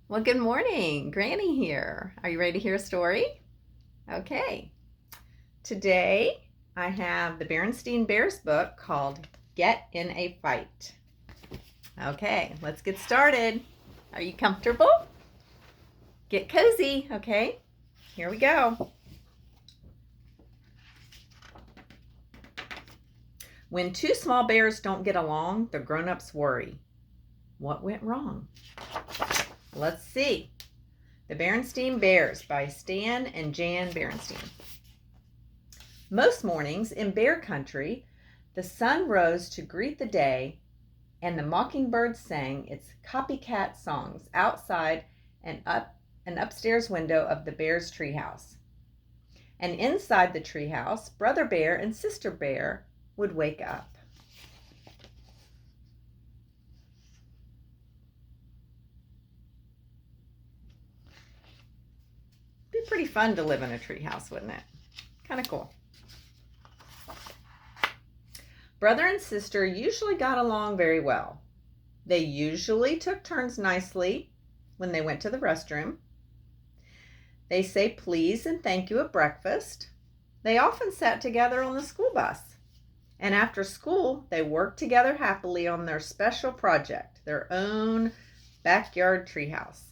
Well, good morning. Granny here. Are you ready to hear a story? Okay. Today I have the Berenstain Bears book called Get in a Fight. Okay, let's get started. Are you comfortable? Get cozy, okay? Here we go. When two small bears don't get along, the grown-ups worry. What went wrong? Let's see. The Berenstain Bears by Stan and Jan Berenstain. Most mornings in bear country, the sun rose to greet the day, and the mockingbird sang its copycat songs outside and up an upstairs window of the bear's treehouse. And inside the treehouse, Brother Bear and Sister Bear would wake up. Be pretty fun to live in a treehouse, wouldn't it? Kind of cool. Brother and sister usually got along very well. They usually took turns nicely when they went to the restroom. They say please and thank you at breakfast. They often sat together on the school bus. And after school, they worked together happily on their special project, their own backyard treehouse.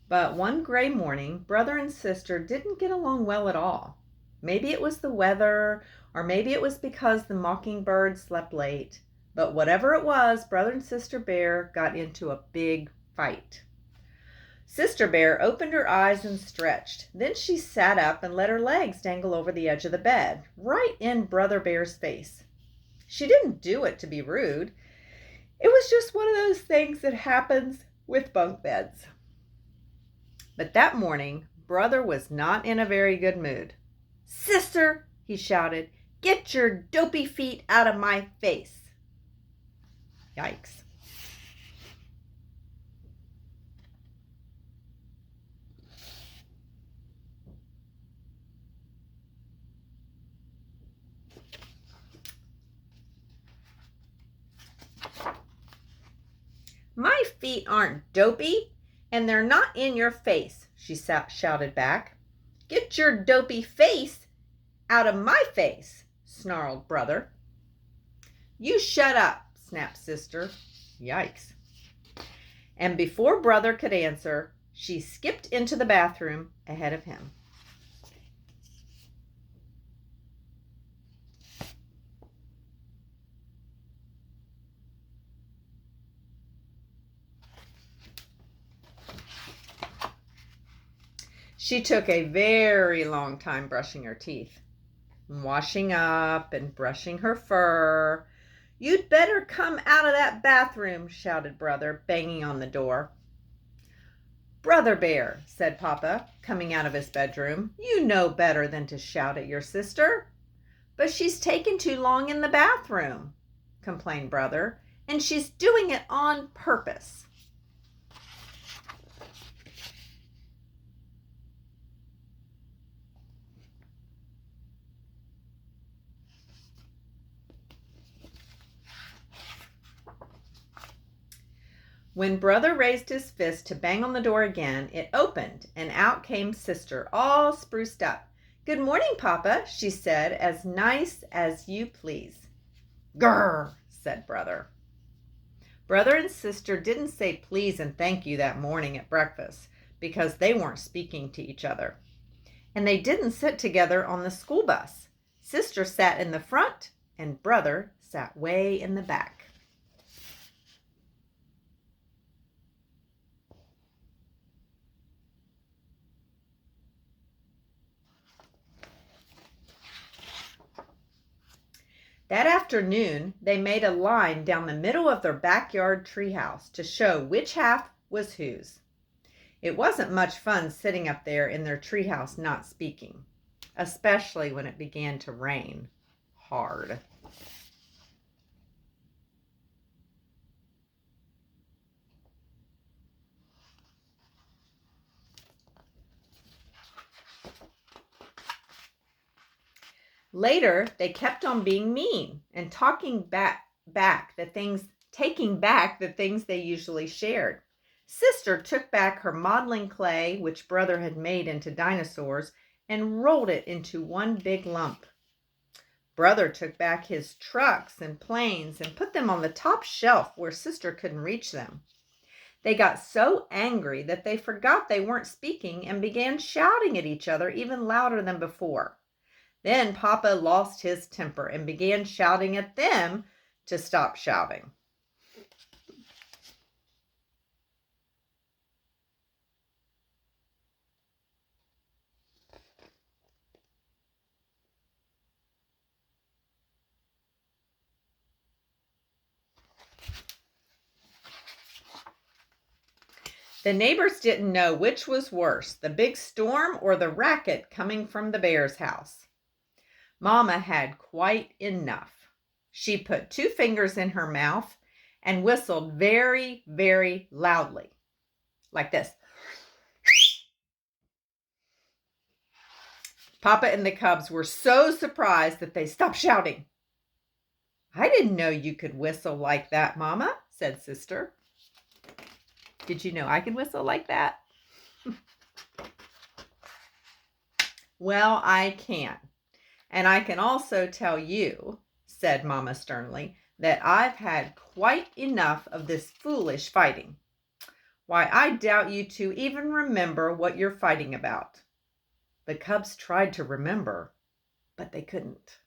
But one gray morning, brother and sister didn't get along well at all. Maybe it was the weather, or maybe it was because the mockingbird slept late. But whatever it was, brother and sister bear got into a big fight. Sister Bear opened her eyes and stretched. Then she sat up and let her legs dangle over the edge of the bed, right in Brother Bear's face. She didn't do it to be rude. It was just one of those things that happens with bunk beds. But that morning, Brother was not in a very good mood. "Sister," he shouted, "get your dopey feet out of my face." Yikes. "My feet aren't dopey, and they're not in your face," she shouted back. "Get your dopey face out of my face," snarled Brother. "You shut up," snapped Sister. Yikes. And before Brother could answer, she skipped into the bathroom ahead of him. She took a very long time brushing her teeth, washing up and brushing her fur. "You'd better come out of that bathroom," shouted Brother, banging on the door. "Brother Bear," said Papa, coming out of his bedroom, "you know better than to shout at your sister." "But she's taken too long in the bathroom," complained Brother, "and she's doing it on purpose." When Brother raised his fist to bang on the door again, it opened, and out came Sister, all spruced up. "Good morning, Papa," she said, "as nice as you please." "Grrr," said Brother. Brother and Sister didn't say please and thank you that morning at breakfast because they weren't speaking to each other. And they didn't sit together on the school bus. Sister sat in the front, and Brother sat way in the back. That afternoon, they made a line down the middle of their backyard treehouse to show which half was whose. It wasn't much fun sitting up there in their treehouse not speaking, especially when it began to rain hard. Later, they kept on being mean and taking back the things they usually shared. Sister took back her modeling clay, which brother had made into dinosaurs, and rolled it into one big lump. Brother took back his trucks and planes and put them on the top shelf where sister couldn't reach them. They got so angry that they forgot they weren't speaking and began shouting at each other even louder than before. Then Papa lost his temper and began shouting at them to stop shouting. The neighbors didn't know which was worse, the big storm or the racket coming from the bear's house. Mama had quite enough. She put 2 fingers in her mouth and whistled very, very loudly, like this. Papa and the cubs were so surprised that they stopped shouting. "I didn't know you could whistle like that, Mama," said Sister. Did you know I can whistle like that? Well, I can. And I can also tell you, said Mama sternly, that I've had quite enough of this foolish fighting. Why, I doubt you 2 even remember what you're fighting about. The cubs tried to remember, but they couldn't.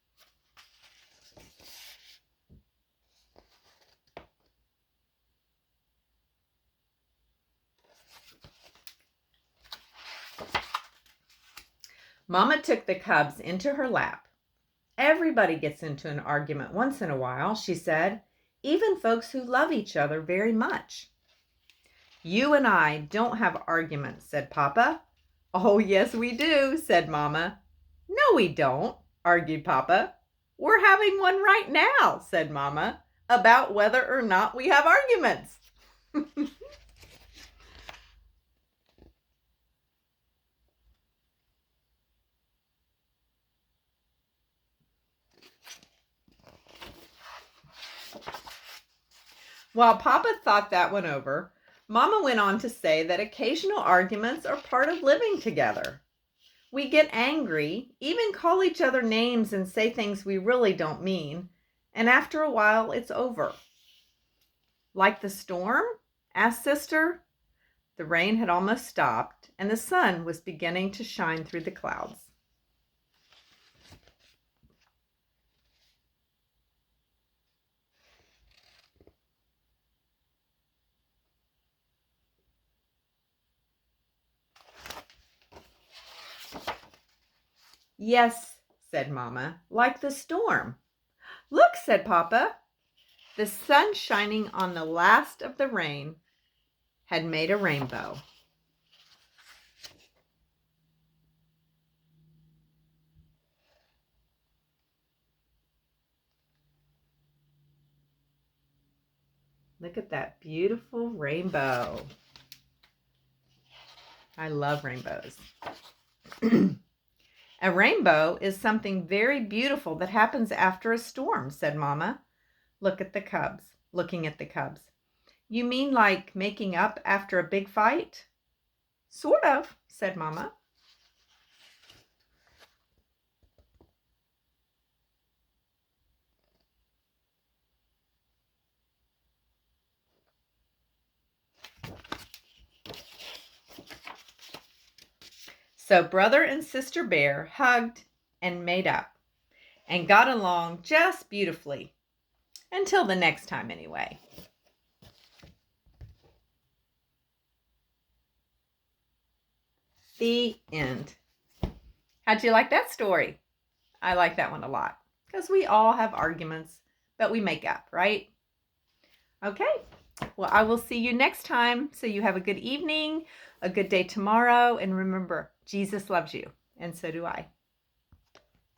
Mama took the cubs into her lap. "Everybody gets into an argument once in a while," she said, "even folks who love each other very much." "You and I don't have arguments," said Papa. "Oh, yes, we do," said Mama. "No, we don't," argued Papa. "We're having one right now," said Mama, "about whether or not we have arguments." While Papa thought that one over, Mama went on to say that occasional arguments are part of living together. We get angry, even call each other names and say things we really don't mean, and after a while it's over. "Like the storm?" asked Sister. The rain had almost stopped, and the sun was beginning to shine through the clouds. "Yes," said Mama, "like the storm." "Look," said Papa. The sun shining on the last of the rain had made a rainbow. Look at that beautiful rainbow. I love rainbows. "A rainbow is something very beautiful that happens after a storm," said Mama, looking at the cubs. "You mean like making up after a big fight?" "Sort of," said Mama. So Brother and Sister Bear hugged and made up and got along just beautifully. Until the next time, anyway. The end. How'd you like that story? I like that one a lot because we all have arguments, but we make up, right? Okay. Well, I will see you next time. So you have a good evening, a good day tomorrow, and remember, Jesus loves you, and so do I.